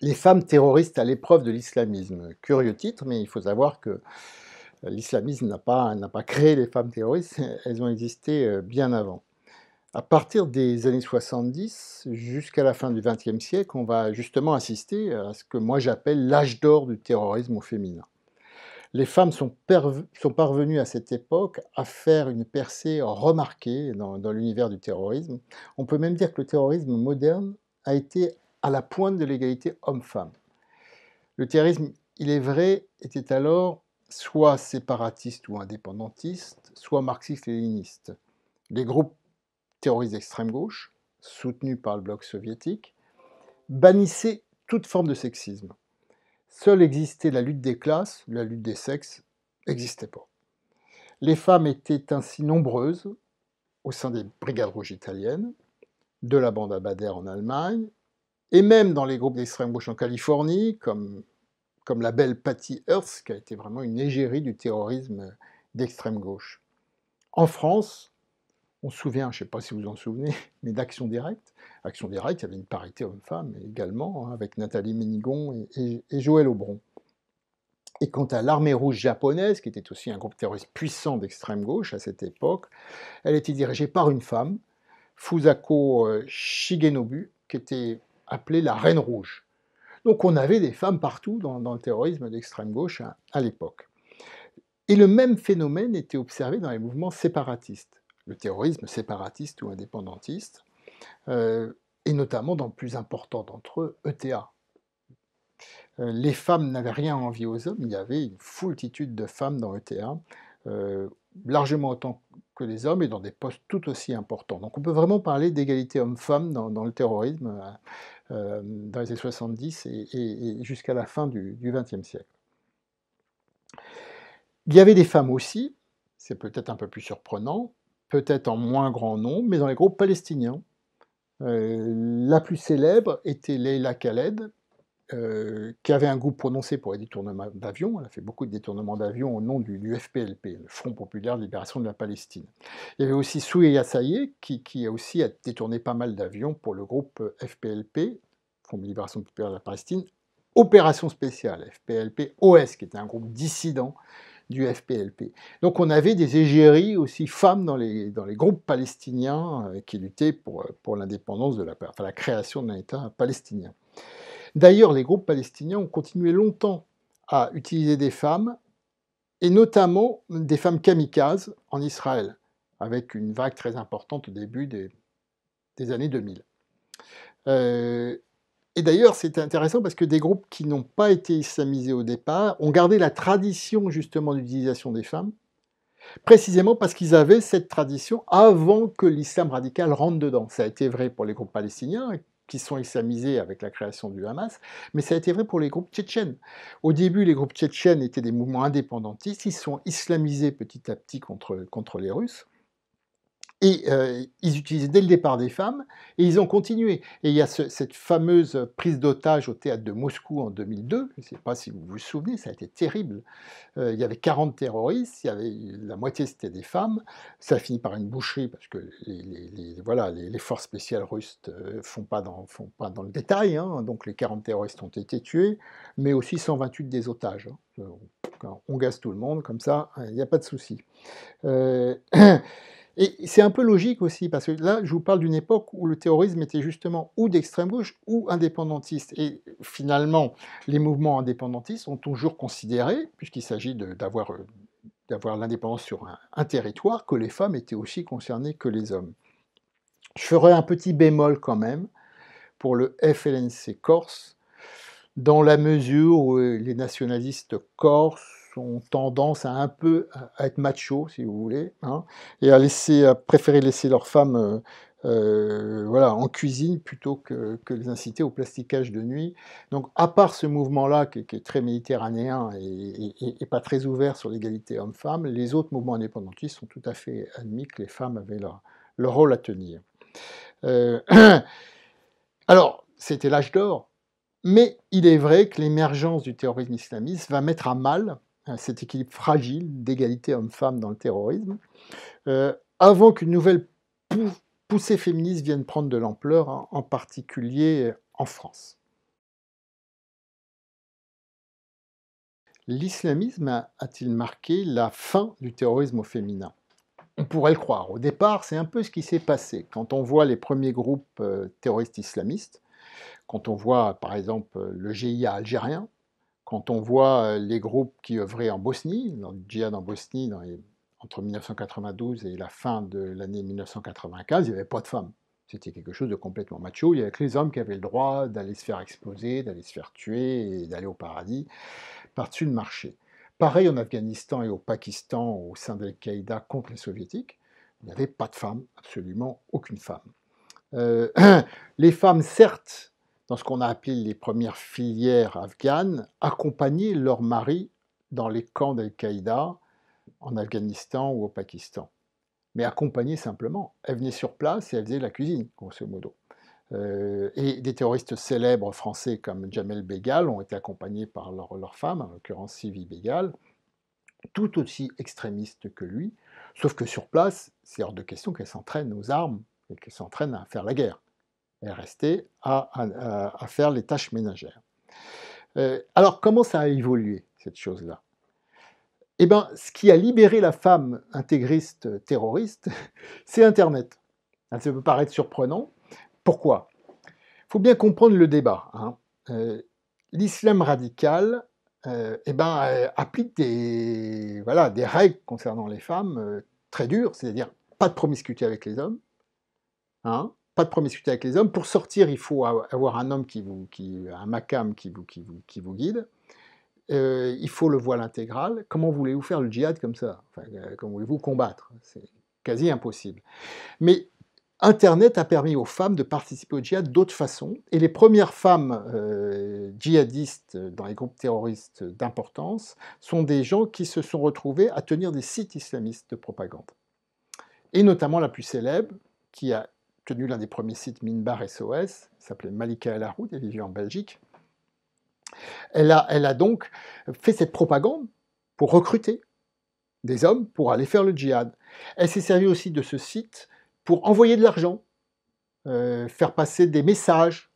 Les femmes terroristes à l'épreuve de l'islamisme. Curieux titre, mais il faut savoir que l'islamisme n'a pas créé les femmes terroristes, elles ont existé bien avant. À partir des années 70 jusqu'à la fin du XXe siècle, on va justement assister à ce que moi j'appelle l'âge d'or du terrorisme au féminin. Les femmes sont parvenues à cette époque à faire une percée remarquée dans l'univers du terrorisme. On peut même dire que le terrorisme moderne a été à la pointe de l'égalité homme-femme. Le terrorisme, il est vrai, était alors soit séparatiste ou indépendantiste, soit marxiste-léniniste. Les groupes terroristes d'extrême gauche, soutenus par le bloc soviétique, bannissaient toute forme de sexisme. Seule existait la lutte des classes, la lutte des sexes n'existait pas. Les femmes étaient ainsi nombreuses au sein des brigades rouges italiennes, de la bande Abadher en Allemagne, et même dans les groupes d'extrême gauche en Californie, comme la belle Patty Hearst, qui a été vraiment une égérie du terrorisme d'extrême gauche. En France, on se souvient, je ne sais pas si vous en souvenez, mais d'Action Directe. Action Directe, il y avait une parité homme-femme également, hein, avec Nathalie Ménigon et Joël Aubron. Et quant à l'armée rouge japonaise, qui était aussi un groupe terroriste puissant d'extrême gauche à cette époque, elle était dirigée par une femme, Fusako Shigenobu, qui était appelée la Reine Rouge. Donc on avait des femmes partout dans le terrorisme d'extrême gauche à l'époque. Et le même phénomène était observé dans les mouvements séparatistes, le terrorisme séparatiste ou indépendantiste, et notamment dans le plus important d'entre eux, ETA. Les femmes n'avaient rien à envier aux hommes, il y avait une foultitude de femmes dans ETA, largement autant que les hommes et dans des postes tout aussi importants. Donc on peut vraiment parler d'égalité homme-femme dans le terrorisme dans les années 70 et jusqu'à la fin du XXe siècle. Il y avait des femmes aussi, c'est peut-être un peu plus surprenant, peut-être en moins grand nombre, mais dans les groupes palestiniens. La plus célèbre était Leila Khaled, qui avait un goût prononcé pour les détournements d'avions. Elle a fait beaucoup de détournements d'avions au nom du FPLP, le Front populaire de libération de la Palestine. Il y avait aussi Souheya Saïeh, qui a aussi détourné pas mal d'avions pour le groupe FPLP, Front de libération populaire de la Palestine, Opération spéciale, FPLP-OS, qui était un groupe dissident du FPLP. Donc on avait des égéries aussi femmes dans les groupes palestiniens qui luttaient pour l'indépendance enfin la création d'un État palestinien. D'ailleurs, les groupes palestiniens ont continué longtemps à utiliser des femmes, et notamment des femmes kamikazes en Israël, avec une vague très importante au début des années 2000. Et d'ailleurs, c'est intéressant parce que des groupes qui n'ont pas été islamisés au départ ont gardé la tradition justement d'utilisation des femmes, précisément parce qu'ils avaient cette tradition avant que l'islam radical rentre dedans. Ça a été vrai pour les groupes palestiniens, qui sont islamisés avec la création du Hamas, mais ça a été vrai pour les groupes tchétchènes. Au début, les groupes tchétchènes étaient des mouvements indépendantistes, ils sont islamisés petit à petit contre les Russes, et ils utilisaient dès le départ des femmes, et ils ont continué. Et il y a cette fameuse prise d'otage au théâtre de Moscou en 2002, je ne sais pas si vous vous souvenez, ça a été terrible. Il y avait 40 terroristes, la moitié c'était des femmes, ça a fini par une boucherie parce que les forces spéciales russes ne font pas dans le détail, hein, donc les 40 terroristes ont été tués, mais aussi 128 des otages. Hein. On gaze tout le monde, comme ça, il n'y a pas de souci. Et c'est un peu logique aussi, parce que là, je vous parle d'une époque où le terrorisme était justement ou d'extrême gauche ou indépendantiste. Et finalement, les mouvements indépendantistes ont toujours considéré, puisqu'il s'agit d'avoir l'indépendance sur un territoire, que les femmes étaient aussi concernées que les hommes. Je ferai un petit bémol quand même pour le FLNC Corse, dans la mesure où les nationalistes corses ont tendance à un peu à être machos, si vous voulez, hein, et à préférer laisser leurs femmes voilà, en cuisine plutôt que les inciter au plasticage de nuit. Donc, à part ce mouvement-là, qui est très méditerranéen et pas très ouvert sur l'égalité homme-femme, les autres mouvements indépendantistes sont tout à fait admis que les femmes avaient leur rôle à tenir. Euh, alors, c'était l'âge d'or, mais il est vrai que l'émergence du terrorisme islamiste va mettre à mal cet équilibre fragile d'égalité homme-femme dans le terrorisme, avant qu'une nouvelle poussée féministe vienne prendre de l'ampleur, hein, en particulier en France. L'islamisme a-t-il marqué la fin du terrorisme au féminin? On pourrait le croire. Au départ, c'est un peu ce qui s'est passé. Quand on voit les premiers groupes terroristes islamistes, quand on voit par exemple le GIA algérien, quand on voit les groupes qui œuvraient en Bosnie, dans le djihad en Bosnie, entre 1992 et la fin de l'année 1995, il n'y avait pas de femmes. C'était quelque chose de complètement macho. Il n'y avait que les hommes qui avaient le droit d'aller se faire exploser, d'aller se faire tuer et d'aller au paradis par-dessus le marché. Pareil en Afghanistan et au Pakistan, au sein d'Al-Qaïda contre les soviétiques, il n'y avait pas de femmes, absolument aucune femme. Euh, les femmes, certes, dans ce qu'on a appelé les premières filières afghanes, accompagnaient leurs maris dans les camps d'Al-Qaïda en Afghanistan ou au Pakistan. Mais accompagnées simplement. Elles venaient sur place et elles faisaient la cuisine, grosso modo. Et des terroristes célèbres français comme Jamel Bégal ont été accompagnés par leur femme, en l'occurrence Sylvie Bégal, tout aussi extrémiste que lui, sauf que sur place, c'est hors de question qu'elle s'entraîne aux armes et qu'elle s'entraîne à faire la guerre. Elle restait à faire les tâches ménagères. Alors, comment ça a évolué, cette chose-là? Eh bien, ce qui a libéré la femme intégriste terroriste, c'est Internet. Ça peut paraître surprenant. Pourquoi? Il faut bien comprendre le débat. Hein. L'islam radical applique des règles concernant les femmes très dures, c'est-à-dire pas de promiscuité avec les hommes. Hein, pas de promiscuité avec les hommes. Pour sortir, il faut avoir un homme un makam qui vous guide. Il faut le voile intégral. Comment voulez-vous faire le djihad comme ça? Comment voulez-vous combattre? C'est quasi impossible. Mais Internet a permis aux femmes de participer au djihad d'autres façons. Et les premières femmes djihadistes dans les groupes terroristes d'importance sont des gens qui se sont retrouvés à tenir des sites islamistes de propagande. Et notamment la plus célèbre, qui a tenu l'un des premiers sites Minbar SOS, s'appelait Malika El Haroud, elle vivait en Belgique. Elle a donc fait cette propagande pour recruter des hommes pour aller faire le djihad. Elle s'est servie aussi de ce site pour envoyer de l'argent, faire passer des messages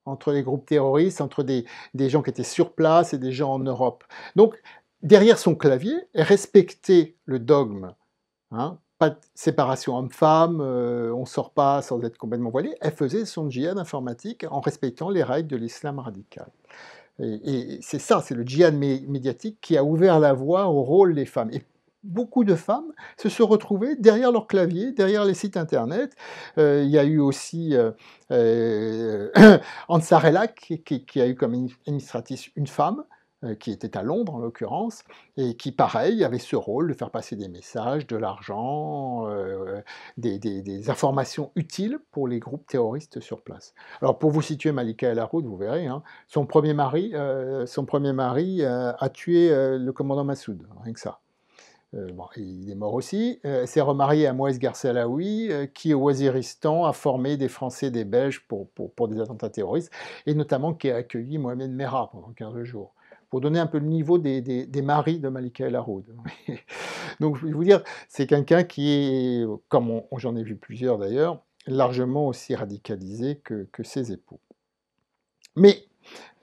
entre les groupes terroristes, entre des gens qui étaient sur place et des gens en Europe. Donc, derrière son clavier, elle respectait le dogme, hein, pas de séparation homme-femme, on ne sort pas sans être complètement voilé. Elle faisait son djihad informatique en respectant les règles de l'islam radical. Et c'est ça, c'est le djihad médiatique qui a ouvert la voie au rôle des femmes. Et beaucoup de femmes se sont retrouvées derrière leur clavier, derrière les sites internet. Il y a eu aussi Ansar El-Haq qui a eu comme administratrice une femme, qui était à Londres en l'occurrence, et qui, pareil, avait ce rôle de faire passer des messages, de l'argent, des informations utiles pour les groupes terroristes sur place. Alors pour vous situer Malika El Haroud, vous verrez, hein, son premier mari a tué le commandant Massoud, rien que ça. Bon, il est mort aussi. Elle s'est remariée à Moïse Garsalaoui, qui au Waziristan a formé des Français et des Belges pour des attentats terroristes, et notamment qui a accueilli Mohamed Merah pendant 15 jours. Pour donner un peu le niveau des maris de Malika El Haroud. Donc je vais vous dire, c'est quelqu'un qui est, comme j'en ai vu plusieurs d'ailleurs, largement aussi radicalisé que ses époux. Mais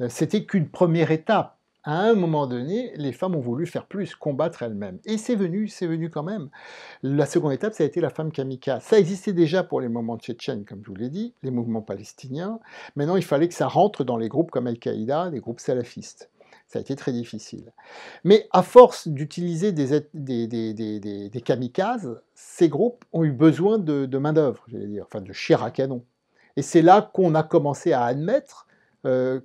c'était qu'une première étape. À un moment donné, les femmes ont voulu faire plus, combattre elles-mêmes. Et c'est venu quand même. La seconde étape, ça a été la femme kamikaze. Ça existait déjà pour les mouvements tchétchènes, comme je vous l'ai dit, les mouvements palestiniens. Maintenant, il fallait que ça rentre dans les groupes comme Al-Qaïda, les groupes salafistes. Ça a été très difficile. Mais à force d'utiliser des kamikazes, ces groupes ont eu besoin de main-d'œuvre, j'allais dire, enfin de chair à canon. Et c'est là qu'on a commencé à admettre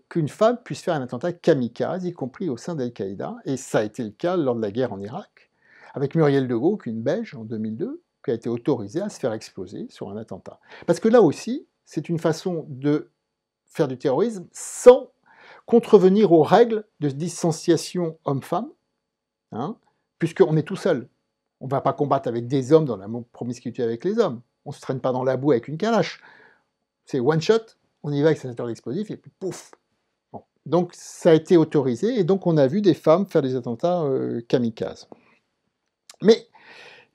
qu'une femme puisse faire un attentat kamikaze, y compris au sein d'Al-Qaïda. Et ça a été le cas lors de la guerre en Irak, avec Muriel de Gaulle, une Belge, en 2002, qui a été autorisée à se faire exploser sur un attentat. Parce que là aussi, c'est une façon de faire du terrorisme sans contrevenir aux règles de distanciation homme-femme, hein, puisqu'on est tout seul. On ne va pas combattre avec des hommes dans la promiscuité avec les hommes. On ne se traîne pas dans la boue avec une calache. C'est one shot, on y va avec sa ceinture d'explosif et puis pouf. Bon. Donc ça a été autorisé et donc on a vu des femmes faire des attentats kamikazes. Mais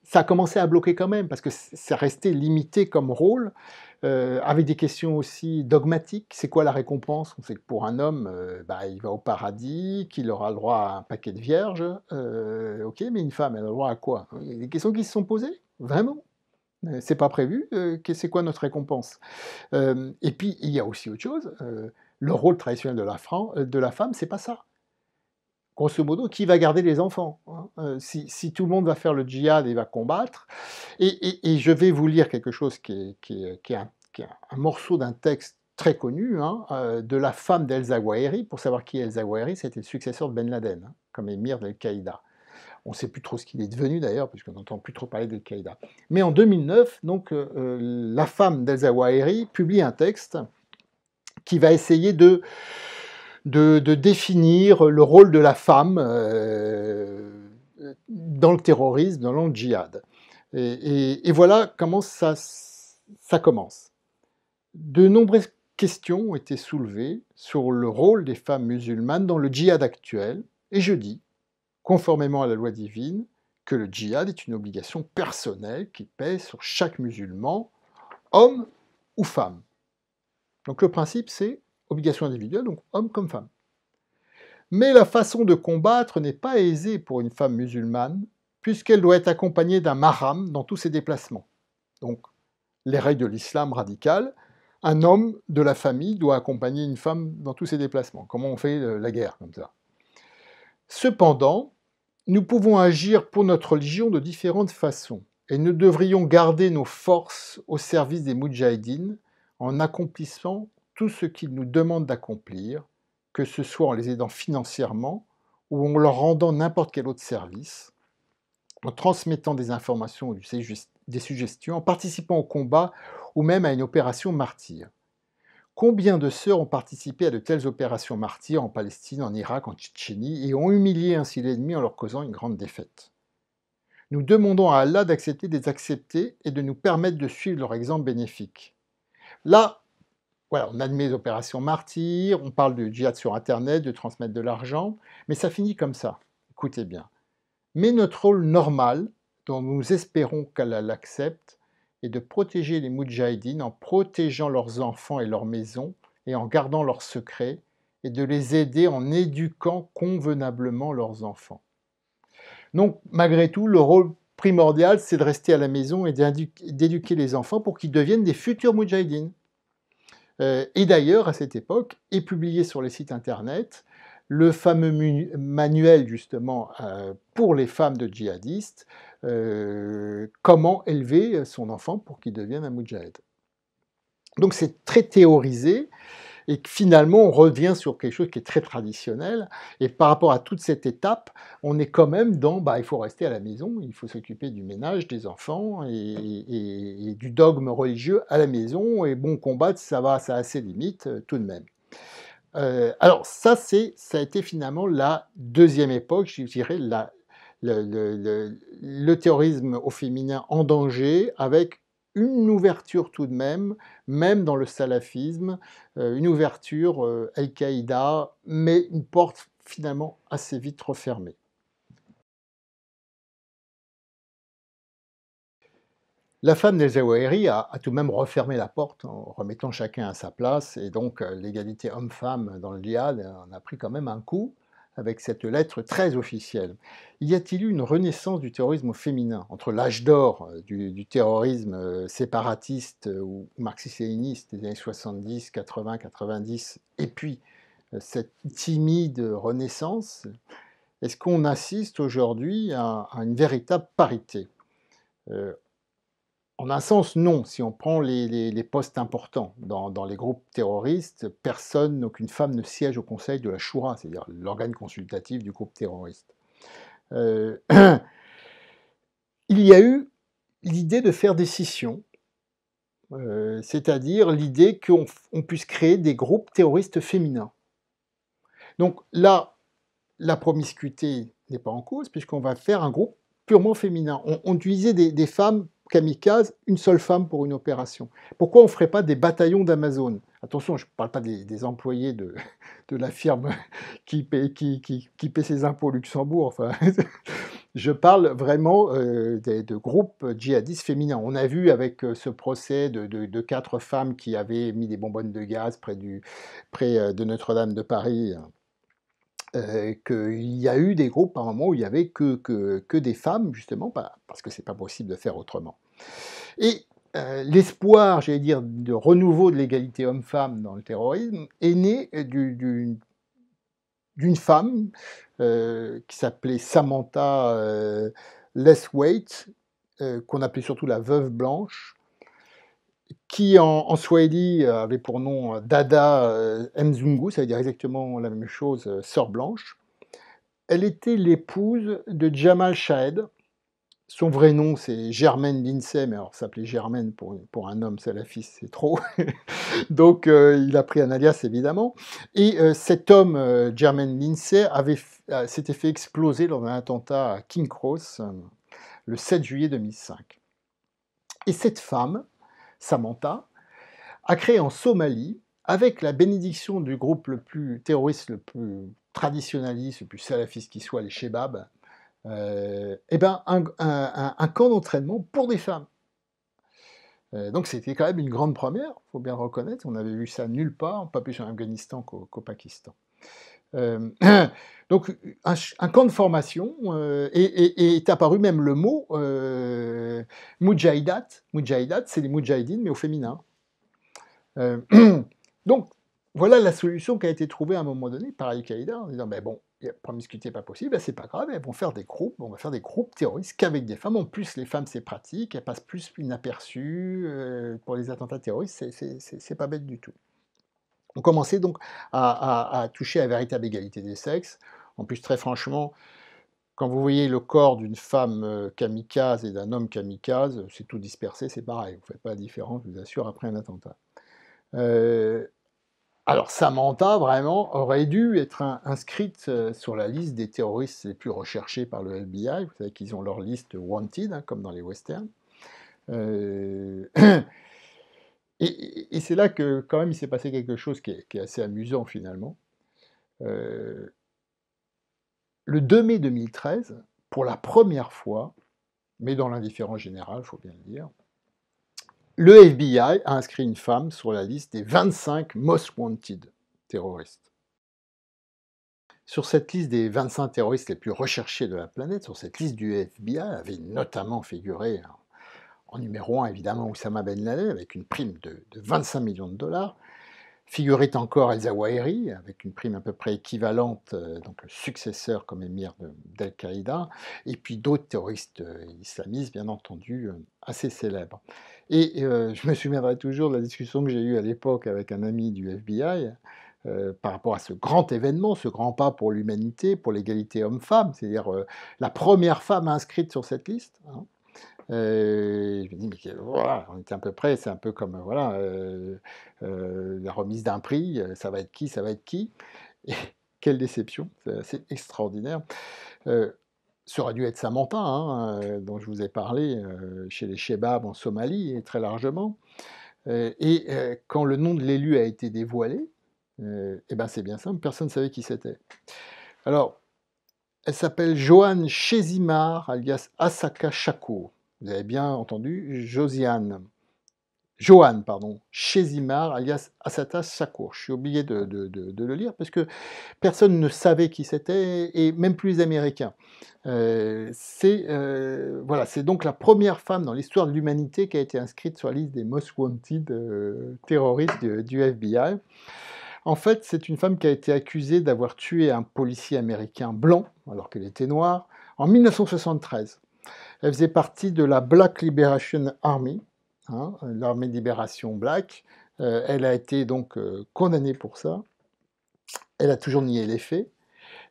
ça a commencé à bloquer quand même parce que ça restait limité comme rôle. avec des questions aussi dogmatiques. C'est quoi la récompense? On sait que pour un homme, il va au paradis, qu'il aura le droit à un paquet de vierges. Ok, mais une femme, elle a le droit à quoi? Il y a des questions qui se sont posées, vraiment. C'est pas prévu. C'est quoi notre récompense? Et puis, il y a aussi autre chose. Le rôle traditionnel de la femme, c'est pas ça. Grosso modo, qui va garder les enfants, hein? Si tout le monde va faire le djihad et va combattre, et je vais vous lire quelque chose qui est un morceau d'un texte très connu, hein, de la femme d'El Zawahiri. Pour savoir qui est El Zawahiri, c'était le successeur de Ben Laden, hein, comme émir d'Al-Qaïda. On ne sait plus trop ce qu'il est devenu d'ailleurs, puisqu'on n'entend plus trop parler d'Al-Qaïda. Mais en 2009, donc, la femme d'El Zawahiri publie un texte qui va essayer de définir le rôle de la femme dans le terrorisme, dans le djihad. Et voilà comment ça commence. De nombreuses questions ont été soulevées sur le rôle des femmes musulmanes dans le djihad actuel, et je dis, conformément à la loi divine, que le djihad est une obligation personnelle qui pèse sur chaque musulman, homme ou femme. Donc le principe, c'est obligation individuelle, donc homme comme femme. Mais la façon de combattre n'est pas aisée pour une femme musulmane, puisqu'elle doit être accompagnée d'un mahram dans tous ses déplacements. Donc, les règles de l'islam radical, un homme de la famille doit accompagner une femme dans tous ses déplacements. Comment on fait la guerre comme ça? Cependant, nous pouvons agir pour notre religion de différentes façons, et nous devrions garder nos forces au service des moudjahidines en accomplissant tout ce qu'ils nous demandent d'accomplir, que ce soit en les aidant financièrement ou en leur rendant n'importe quel autre service, en transmettant des informations ou des suggestions, en participant au combat ou même à une opération martyre. Combien de sœurs ont participé à de telles opérations martyrs en Palestine, en Irak, en Tchétchénie, et ont humilié ainsi l'ennemi en leur causant une grande défaite? Nous demandons à Allah d'accepter de les accepter et de nous permettre de suivre leur exemple bénéfique. Là, voilà, on admet les opérations martyrs, on parle de djihad sur Internet, de transmettre de l'argent, mais ça finit comme ça. Écoutez bien. Mais notre rôle normal, dont nous espérons qu'Allah l'accepte, est de protéger les moudjahidines en protégeant leurs enfants et leurs maisons et en gardant leurs secrets, et de les aider en éduquant convenablement leurs enfants. Donc, malgré tout, le rôle primordial, c'est de rester à la maison et d'éduquer les enfants pour qu'ils deviennent des futurs moudjahidines. Et d'ailleurs, à cette époque, est publié sur les sites internet le fameux manuel, justement, pour les femmes de djihadistes, comment élever son enfant pour qu'il devienne un moudjahid. Donc c'est très théorisé, et finalement on revient sur quelque chose qui est très traditionnel, et par rapport à toute cette étape, on est quand même dans, il faut rester à la maison, il faut s'occuper du ménage, des enfants, et du dogme religieux à la maison, et bon, combattre, ça a ses limites tout de même. Alors ça a été finalement la deuxième époque, je dirais, le terrorisme au féminin en danger, avec une ouverture tout de même dans le salafisme, une ouverture Al-Qaïda, mais une porte finalement assez vite refermée. La femme d'El Zawahiri a tout de même refermé la porte en remettant chacun à sa place, et donc l'égalité homme-femme dans le djihad en a pris quand même un coup avec cette lettre très officielle. Y a-t-il eu une renaissance du terrorisme au féminin entre l'âge d'or du terrorisme séparatiste ou marxiste-léniniste des années 70, 80, 90, et puis cette timide renaissance? Est-ce qu'on assiste aujourd'hui à une véritable parité? En un sens, non. Si on prend les postes importants dans les groupes terroristes, personne, aucune femme ne siège au conseil de la Choura, c'est-à-dire l'organe consultatif du groupe terroriste. Il y a eu l'idée de faire des scissions, c'est-à-dire l'idée qu'on puisse créer des groupes terroristes féminins. Donc là, la promiscuité n'est pas en cause, puisqu'on va faire un groupe purement féminin. On utilisait des femmes kamikazes, une seule femme pour une opération. Pourquoi on ne ferait pas des bataillons d'Amazon? Attention, je ne parle pas des employés de la firme qui paie ses impôts au Luxembourg. Enfin, Je parle vraiment de groupes djihadistes féminins. On a vu avec ce procès de 4 femmes qui avaient mis des bonbonnes de gaz près de Notre-Dame de Paris, qu'il y a eu des groupes par un moment où il n'y avait que des femmes, justement, parce que c'est pas possible de faire autrement. Et l'espoir, j'allais dire, de renouveau de l'égalité homme-femme dans le terrorisme est né d'une femme qui s'appelait Samantha Lethwaite, qu'on appelait surtout la veuve blanche, qui en Swahili avait pour nom Dada Mzungu, ça veut dire exactement la même chose, sœur blanche. Elle était l'épouse de Jamal Shahed. Son vrai nom, c'est Germaine Lindsay, mais alors s'appeler Germaine pour un homme salafiste, c'est trop. Donc il a pris un alias, évidemment. Et cet homme, Germaine Lindsay, s'était fait exploser lors d'un attentat à King Cross le 7 juillet 2005. Et cette femme, Samantha, a créé en Somalie, avec la bénédiction du groupe le plus terroriste, le plus traditionnaliste, le plus salafiste qui soit, les Shebab, un camp d'entraînement pour des femmes. Donc c'était quand même une grande première, il faut bien le reconnaître. On avait vu ça nulle part, pas plus en Afghanistan qu'au Pakistan. Donc un camp de formation, et est apparu même le mot Mujahidat. Mujahidat, c'est les Moudjahidines, mais au féminin. Donc voilà la solution qui a été trouvée à un moment donné par Al-Qaïda, en disant, ben bon, la promiscuité n'est pas possible, ben c'est pas grave, elles vont faire des groupes, on va faire des groupes terroristes qu'avec des femmes. En plus, les femmes, c'est pratique, elles passent plus inaperçues pour les attentats terroristes, c'est pas bête du tout. On commençait donc à toucher à la véritable égalité des sexes. En plus, très franchement, quand vous voyez le corps d'une femme kamikaze et d'un homme kamikaze, c'est tout dispersé, c'est pareil, vous ne faites pas la différence, je vous assure, après un attentat. Alors Samantha, vraiment, aurait dû être inscrite sur la liste des terroristes les plus recherchés par le FBI. Vous savez qu'ils ont leur liste wanted, hein, comme dans les westerns. Et c'est là que, quand même, il s'est passé quelque chose qui est assez amusant, finalement. Le 2 mai 2013, pour la première fois, mais dans l'indifférence générale, il faut bien le dire, le FBI a inscrit une femme sur la liste des 25 most wanted terroristes. Sur cette liste des 25 terroristes les plus recherchés de la planète, sur cette liste du FBI, avait notamment figuré en numéro 1, évidemment, Oussama Ben Laden, avec une prime de 25 millions de dollars. Figurait encore El Zawahiri, avec une prime à peu près équivalente, donc le successeur comme émir d'Al-Qaïda, et puis d'autres terroristes islamistes, bien entendu, assez célèbres. Et je me souviendrai toujours de la discussion que j'ai eue à l'époque avec un ami du FBI, par rapport à ce grand événement, ce grand pas pour l'humanité, pour l'égalité homme-femme, c'est-à-dire la première femme inscrite sur cette liste. Hein. Je me dis, mais voilà, on était à peu près, c'est un peu comme voilà, la remise d'un prix, ça va être qui, ça va être qui. Et quelle déception, c'est extraordinaire. Ça aurait dû être Samantha, hein, dont je vous ai parlé, chez les Shebab en Somalie, et très largement. Quand le nom de l'élu a été dévoilé, ben c'est bien simple, personne ne savait qui c'était. Alors, elle s'appelle Joanne Chezimar, alias Asaka Shakur. Vous avez bien entendu, Joanne, pardon, Chezimar, alias Asata Shakur. Je suis obligé de le lire parce que personne ne savait qui c'était, et même plus les Américains. C'est donc la première femme dans l'histoire de l'humanité qui a été inscrite sur la liste des Most Wanted terroristes du FBI. En fait, c'est une femme qui a été accusée d'avoir tué un policier américain blanc, alors qu'elle était noire, en 1973. Elle faisait partie de la Black Liberation Army, hein, l'armée de libération black. Elle a été donc condamnée pour ça. Elle a toujours nié les faits.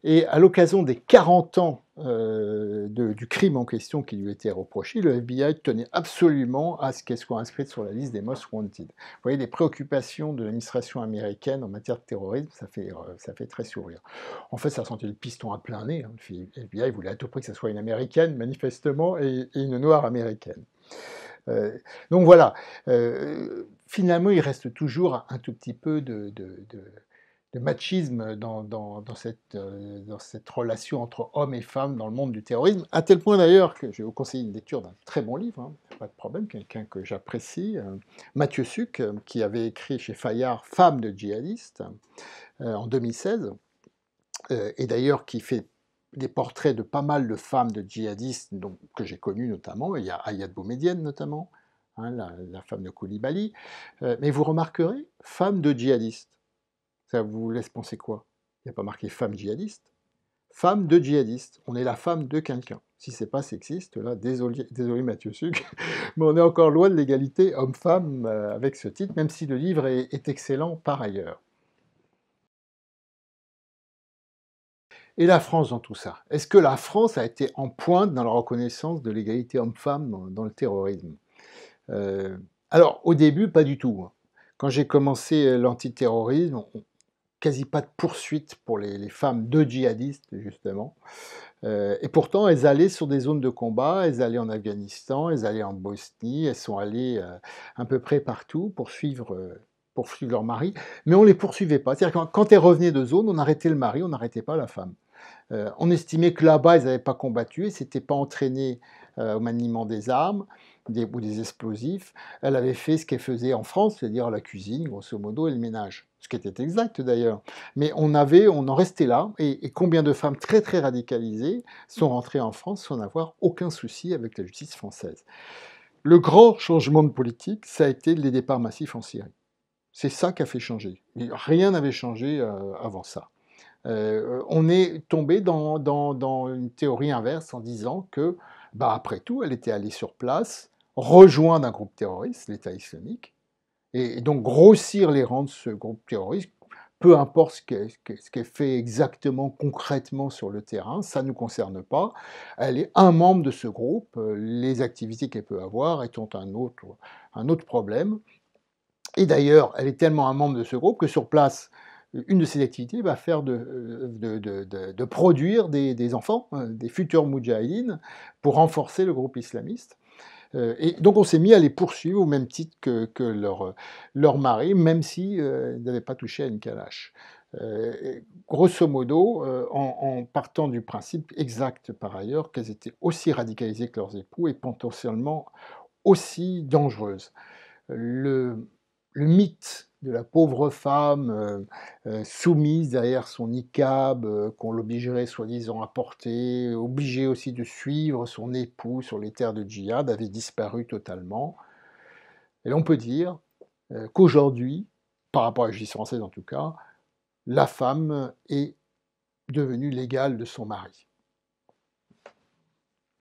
Et à l'occasion des 40 ans du crime en question qui lui était reproché, le FBI tenait absolument à ce qu'elle soit inscrite sur la liste des Most Wanted. Vous voyez, les préoccupations de l'administration américaine en matière de terrorisme, ça fait très sourire. En fait, ça sentait le piston à plein nez. Hein. Le FBI voulait à tout prix que ce soit une américaine, manifestement, et une noire américaine. Donc voilà, finalement, il reste toujours un tout petit peu de machisme dans cette relation entre hommes et femmes dans le monde du terrorisme, à tel point d'ailleurs que je vais vous conseiller une lecture d'un très bon livre, hein, pas de problème, quelqu'un que j'apprécie, Mathieu Suc, qui avait écrit chez Fayard Femmes de djihadistes en 2016, et d'ailleurs qui fait des portraits de pas mal de femmes de djihadistes donc, que j'ai connues notamment, il y a Ayad Boumedienne notamment, hein, la femme de Koulibaly, mais vous remarquerez, femme de djihadistes. Ça vous laisse penser quoi? Il n'y a pas marqué femme djihadiste. Femme de djihadiste. On est la femme de quelqu'un. Si c'est pas sexiste, là, désolé, désolé Mathieu Suc, mais on est encore loin de l'égalité homme-femme avec ce titre, même si le livre est excellent par ailleurs. Et la France dans tout ça? Est-ce que la France a été en pointe dans la reconnaissance de l'égalité homme-femme dans le terrorisme? Alors, au début, pas du tout, hein. Quand j'ai commencé l'antiterrorisme, quasi pas de poursuites pour les femmes de djihadistes, justement. Et pourtant, elles allaient sur des zones de combat, elles allaient en Afghanistan, elles allaient en Bosnie, elles sont allées à peu près partout pour suivre leur mari, mais on ne les poursuivait pas. C'est-à-dire que quand elles revenaient de zone, on arrêtait le mari, on n'arrêtait pas la femme. On estimait que là-bas, ils n'avaient pas combattu, ils ne s'étaient pas entraînés au maniement des armes ou des explosifs. Elle avait fait ce qu'elle faisait en France, c'est-à-dire la cuisine, grosso modo, et le ménage. Ce qui était exact d'ailleurs. Mais on en restait là, et combien de femmes très très radicalisées sont rentrées en France sans avoir aucun souci avec la justice française. Le grand changement de politique, ça a été les départs massifs en Syrie. C'est ça qui a fait changer. Rien n'avait changé avant ça. On est tombé dans une théorie inverse en disant que, bah, après tout, elle était allée sur place, rejoindre un groupe terroriste, l'État islamique, et donc grossir les rangs de ce groupe terroriste, peu importe ce qu'elle fait exactement, concrètement sur le terrain, ça ne nous concerne pas. Elle est un membre de ce groupe, les activités qu'elle peut avoir étant un autre problème. Et d'ailleurs, elle est tellement un membre de ce groupe que sur place, une de ses activités va faire de produire des enfants, des futurs moudjahidines, pour renforcer le groupe islamiste. Et donc on s'est mis à les poursuivre au même titre que leur mari, même si n'avaient pas touché à une calache. Grosso modo, en partant du principe exact par ailleurs qu'elles étaient aussi radicalisées que leurs époux et potentiellement aussi dangereuses. Le, le mythe de la pauvre femme soumise derrière son niqab, qu'on l'obligerait soi-disant à porter, obligée aussi de suivre son époux sur les terres de djihad, avait disparu totalement. Et on peut dire qu'aujourd'hui, par rapport à la justice française en tout cas, la femme est devenue l'égale de son mari.